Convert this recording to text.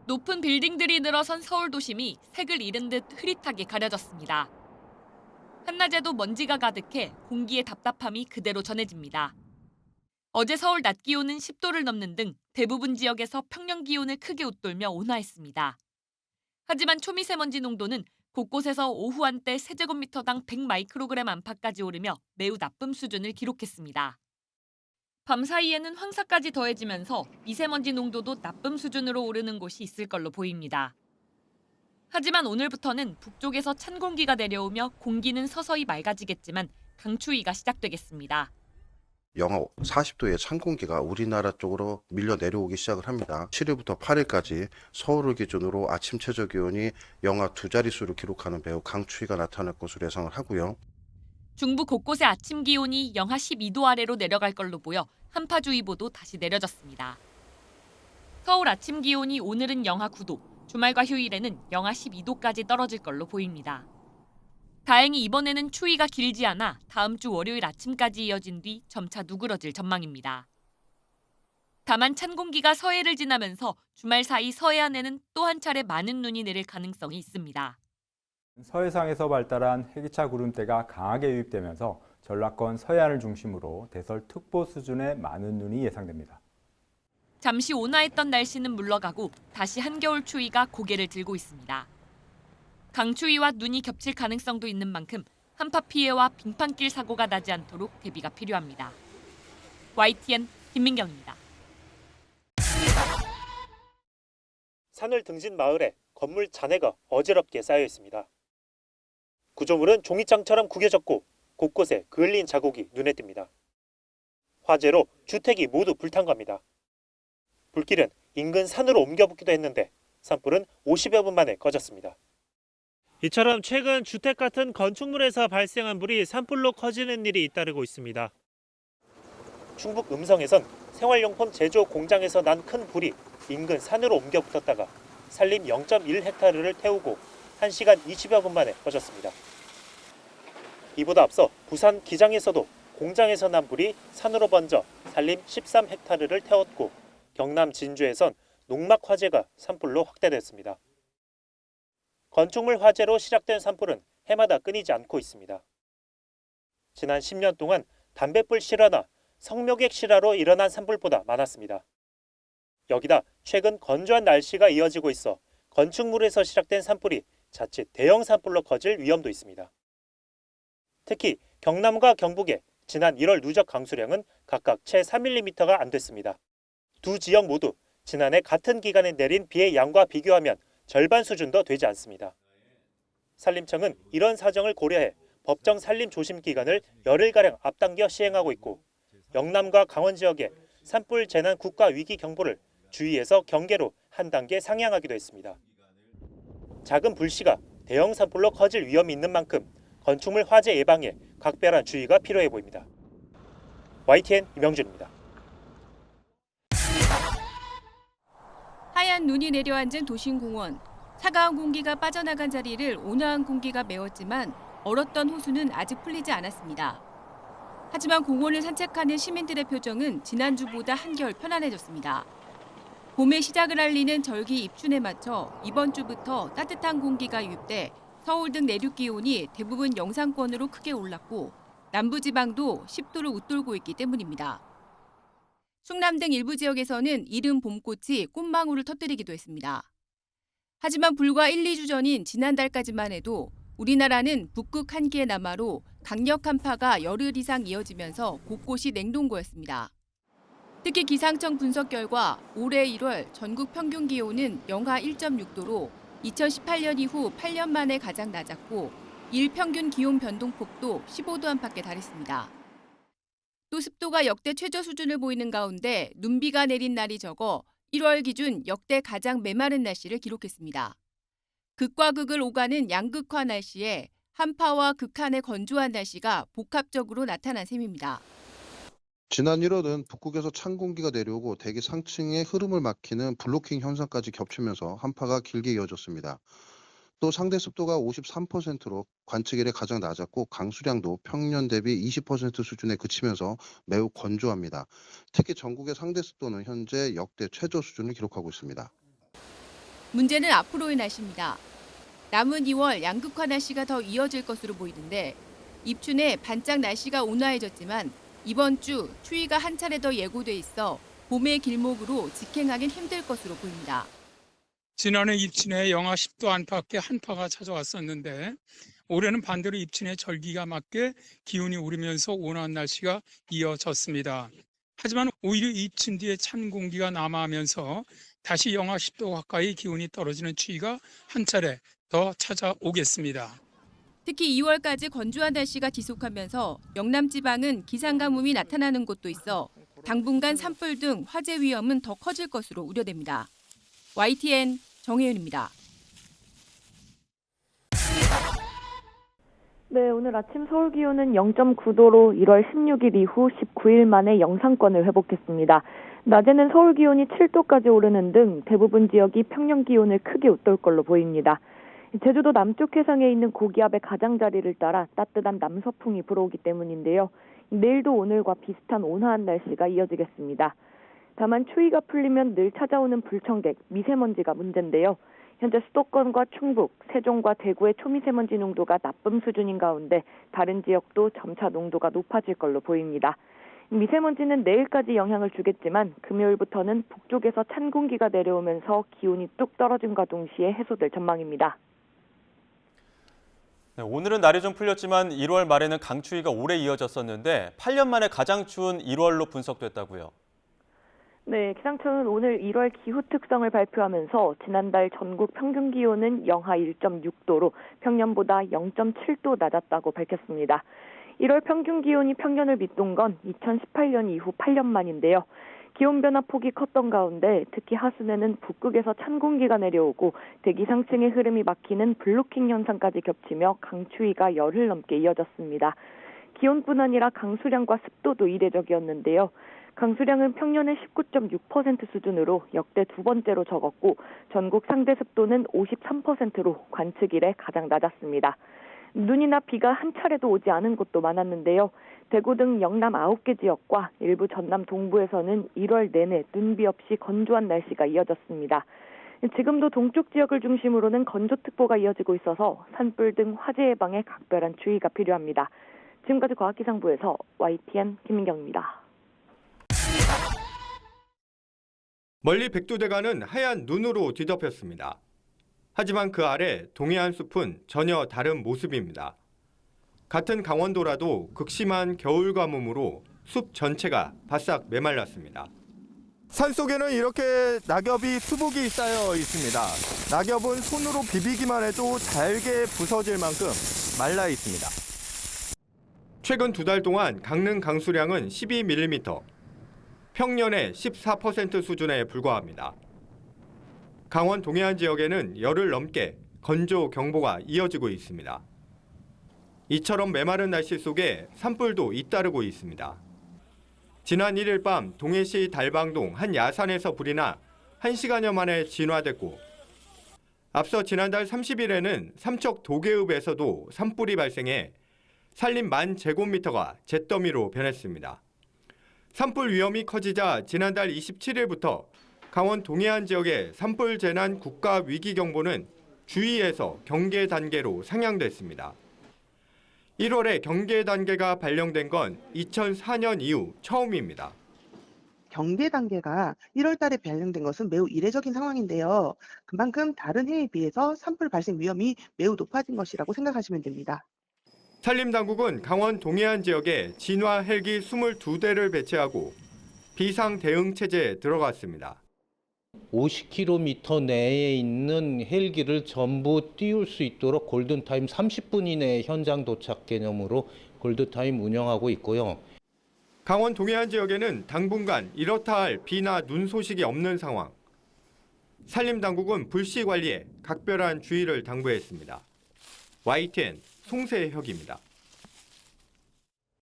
높은 빌딩들이 늘어선 서울 도심이 색을 잃은 듯 흐릿하게 가려졌습니다. 한낮에도 먼지가 가득해 공기의 답답함이 그대로 전해집니다. 어제 서울 낮 기온은 10도를 넘는 등 대부분 지역에서 평년 기온을 크게 웃돌며 온화했습니다. 하지만 초미세먼지 농도는 곳곳에서 오후 한때 세제곱미터당 100 마이크로그램 안팎까지 오르며 매우 나쁨 수준을 기록했습니다. 밤 사이에는 황사까지 더해지면서 미세먼지 농도도 나쁨 수준으로 오르는 곳이 있을 걸로 보입니다. 하지만 오늘부터는 북쪽에서 찬 공기가 내려오며 공기는 서서히 맑아지겠지만 강추위가 시작되겠습니다. 영하 40도의 찬 공기가 우리나라 쪽으로 밀려 내려오기 시작을 합니다. 7일부터 8일까지 서울을 기준으로 아침 최저 기온이 영하 2자릿수를 기록하는 매우 강추위가 나타날 것으로 예상을 하고요. 중부 곳곳의 아침 기온이 영하 12도 아래로 내려갈 걸로 보여 한파주의보도 다시 내려졌습니다. 서울 아침 기온이 오늘은 영하 9도, 주말과 휴일에는 영하 12도까지 떨어질 걸로 보입니다. 다행히 이번에는 추위가 길지 않아 다음 주 월요일 아침까지 이어진 뒤 점차 누그러질 전망입니다. 다만 찬 공기가 서해를 지나면서 주말 사이 서해안에는 또 한 차례 많은 눈이 내릴 가능성이 있습니다. 서해상에서 발달한 해기차 구름대가 강하게 유입되면서 전라권 서해안을 중심으로 대설특보 수준의 많은 눈이 예상됩니다. 잠시 온화했던 날씨는 물러가고 다시 한겨울 추위가 고개를 들고 있습니다. 강추위와 눈이 겹칠 가능성도 있는 만큼 한파 피해와 빙판길 사고가 나지 않도록 대비가 필요합니다. YTN 김민경입니다. 산을 등진 마을에 건물 잔해가 어지럽게 쌓여 있습니다. 구조물은 종이장처럼 구겨졌고 곳곳에 그을린 자국이 눈에 띕니다. 화재로 주택이 모두 불탄 겁니다. 불길은 인근 산으로 옮겨 붙기도 했는데 산불은 50여 분 만에 꺼졌습니다. 이처럼 최근 주택 같은 건축물에서 발생한 불이 산불로 커지는 일이 잇따르고 있습니다. 충북 음성에선 생활용품 제조 공장에서 난 큰 불이 인근 산으로 옮겨 붙었다가 산림 0.1헥타르를 태우고 1시간 20여 분 만에 꺼졌습니다. 이보다 앞서 부산 기장에서도 공장에서 난 불이 산으로 번져 산림 13헥타르를 태웠고 경남 진주에선 농막 화재가 산불로 확대됐습니다. 건축물 화재로 시작된 산불은 해마다 끊이지 않고 있습니다. 지난 10년 동안 담뱃불 실화나 성묘객 실화로 일어난 산불보다 많았습니다. 여기다 최근 건조한 날씨가 이어지고 있어 건축물에서 시작된 산불이 자칫 대형 산불로 커질 위험도 있습니다. 특히 경남과 경북의 지난 1월 누적 강수량은 각각 채 3mm가 안 됐습니다. 두 지역 모두 지난해 같은 기간에 내린 비의 양과 비교하면 절반 수준도 되지 않습니다. 산림청은 이런 사정을 고려해 법정 산림 조심 기간을 열흘가량 앞당겨 시행하고 있고 영남과 강원 지역의 산불 재난 국가 위기 경보를 주의에서 경계로 한 단계 상향하기도 했습니다. 작은 불씨가 대형 산불로 커질 위험이 있는 만큼 건축물 화재 예방에 각별한 주의가 필요해 보입니다. YTN 이명준입니다. 하얀 눈이 내려앉은 도심공원. 차가운 공기가 빠져나간 자리를 온화한 공기가 메웠지만 얼었던 호수는 아직 풀리지 않았습니다. 하지만 공원을 산책하는 시민들의 표정은 지난주보다 한결 편안해졌습니다. 봄의 시작을 알리는 절기 입춘에 맞춰 이번 주부터 따뜻한 공기가 유입돼 서울 등 내륙 기온이 대부분 영상권으로 크게 올랐고 남부지방도 10도를 웃돌고 있기 때문입니다. 충남 등 일부 지역에서는 이른 봄꽃이 꽃망울을 터뜨리기도 했습니다. 하지만 불과 1, 2주 전인 지난달까지만 해도 우리나라는 북극 한기의 남하로 강력 한파가 열흘 이상 이어지면서 곳곳이 냉동고였습니다. 특히 기상청 분석 결과 올해 1월 전국 평균 기온은 영하 1.6도로 2018년 이후 8년 만에 가장 낮았고 일 평균 기온 변동폭도 15도 안팎에 달했습니다. 또 습도가 역대 최저 수준을 보이는 가운데 눈비가 내린 날이 적어 1월 기준 역대 가장 메마른 날씨를 기록했습니다. 극과 극을 오가는 양극화 날씨에 한파와 극한의 건조한 날씨가 복합적으로 나타난 셈입니다. 지난 1월은 북극에서 찬 공기가 내려오고 대기 상층의 흐름을 막히는 블로킹 현상까지 겹치면서 한파가 길게 이어졌습니다. 또 상대 습도가 53%로 관측 이래 가장 낮았고 강수량도 평년 대비 20% 수준에 그치면서 매우 건조합니다. 특히 전국의 상대 습도는 현재 역대 최저 수준을 기록하고 있습니다. 문제는 앞으로의 날씨입니다. 남은 2월 양극화 날씨가 더 이어질 것으로 보이는데 입춘에 반짝 날씨가 온화해졌지만 이번 주 추위가 한 차례 더 예고돼 있어 봄의 길목으로 직행하긴 힘들 것으로 보입니다. 지난해 입춘에 영하 10도 안팎의 한파가 찾아왔었는데 올해는 반대로 입춘의 절기가 맞게 기온이 오르면서 온화한 날씨가 이어졌습니다. 하지만 오히려 입춘 뒤에 찬 공기가 남하하면서 다시 영하 10도 가까이 기온이 떨어지는 추위가 한 차례 더 찾아오겠습니다. 특히 2월까지 건조한 날씨가 지속하면서 영남 지방은 기상 가뭄이 나타나는 곳도 있어 당분간 산불 등 화재 위험은 더 커질 것으로 우려됩니다. YTN 정혜윤입니다. 네, 오늘 아침 서울 기온은 0.9도로 1월 16일 이후 19일 만에 영상권을 회복했습니다. 낮에는 서울 기온이 7도까지 오르는 등 대부분 지역이 평년 기온을 크게 웃돌 걸로 보입니다. 제주도 남쪽 해상에 있는 고기압의 가장자리를 따라 따뜻한 남서풍이 불어오기 때문인데요. 내일도 오늘과 비슷한 온화한 날씨가 이어지겠습니다. 다만 추위가 풀리면 늘 찾아오는 불청객, 미세먼지가 문제인데요. 현재 수도권과 충북, 세종과 대구의 초미세먼지 농도가 나쁨 수준인 가운데 다른 지역도 점차 농도가 높아질 걸로 보입니다. 미세먼지는 내일까지 영향을 주겠지만 금요일부터는 북쪽에서 찬 공기가 내려오면서 기온이 뚝 떨어짐과 동시에 해소될 전망입니다. 네, 오늘은 날이 좀 풀렸지만 1월 말에는 강추위가 오래 이어졌었는데 8년 만에 가장 추운 1월로 분석됐다고요. 네, 기상청은 오늘 1월 기후 특성을 발표하면서 지난달 전국 평균 기온은 영하 1.6도로 평년보다 0.7도 낮았다고 밝혔습니다. 1월 평균 기온이 평년을 밑돈 건 2018년 이후 8년 만인데요. 기온 변화 폭이 컸던 가운데 특히 하순에는 북극에서 찬 공기가 내려오고 대기 상층의 흐름이 막히는 블로킹 현상까지 겹치며 강추위가 열흘 넘게 이어졌습니다. 기온뿐 아니라 강수량과 습도도 이례적이었는데요. 강수량은 평년의 19.6% 수준으로 역대 두 번째로 적었고 전국 상대 습도는 53%로 관측 이래 가장 낮았습니다. 눈이나 비가 한 차례도 오지 않은 곳도 많았는데요. 대구 등 영남 9개 지역과 일부 전남 동부에서는 1월 내내 눈비 없이 건조한 날씨가 이어졌습니다. 지금도 동쪽 지역을 중심으로는 건조특보가 이어지고 있어서 산불 등 화재 예방에 각별한 주의가 필요합니다. 지금까지 과학기상부에서 YTN 김민경입니다. 멀리 백두대간은 하얀 눈으로 뒤덮였습니다. 하지만 그 아래 동해안 숲은 전혀 다른 모습입니다. 같은 강원도라도 극심한 겨울 가뭄으로 숲 전체가 바싹 메말랐습니다. 산속에는 이렇게 낙엽이 수북이 쌓여 있습니다. 낙엽은 손으로 비비기만 해도 잘게 부서질 만큼 말라 있습니다. 최근 두 달 동안 강릉 강수량은 12mm, 평년의 14% 수준에 불과합니다. 강원 동해안 지역에는 열흘 넘게 건조 경보가 이어지고 있습니다. 이처럼 메마른 날씨 속에 산불도 잇따르고 있습니다. 지난 1일 밤 동해시 달방동 한 야산에서 불이 나 1시간여 만에 진화됐고 앞서 지난달 30일에는 삼척 도계읍에서도 산불이 발생해 산림 10,000제곱미터가 잿더미로 변했습니다. 산불 위험이 커지자 지난달 27일부터 강원 동해안 지역의 산불 재난 국가 위기 경보는 주의에서 경계 단계로 상향됐습니다. 1월에 경계 단계가 발령된 건 2004년 이후 처음입니다. 경계 단계가 1월 달에 발령된 것은 매우 이례적인 상황인데요. 그만큼 다른 해에 비해서 산불 발생 위험이 매우 높아진 것이라고 생각하시면 됩니다. 산림당국은 강원 동해안 지역에 진화 헬기 22대를 배치하고 비상 대응 체제에 들어갔습니다. 50km 내에 있는 헬기를 전부 띄울 수 있도록 골든타임 30분 이내에 현장 도착 개념으로 골든타임 운영하고 있고요. 강원 동해안 지역에는 당분간 이렇다 할 비나 눈 소식이 없는 상황. 산림당국은 불씨 관리에 각별한 주의를 당부했습니다. YTN 송세혁입니다.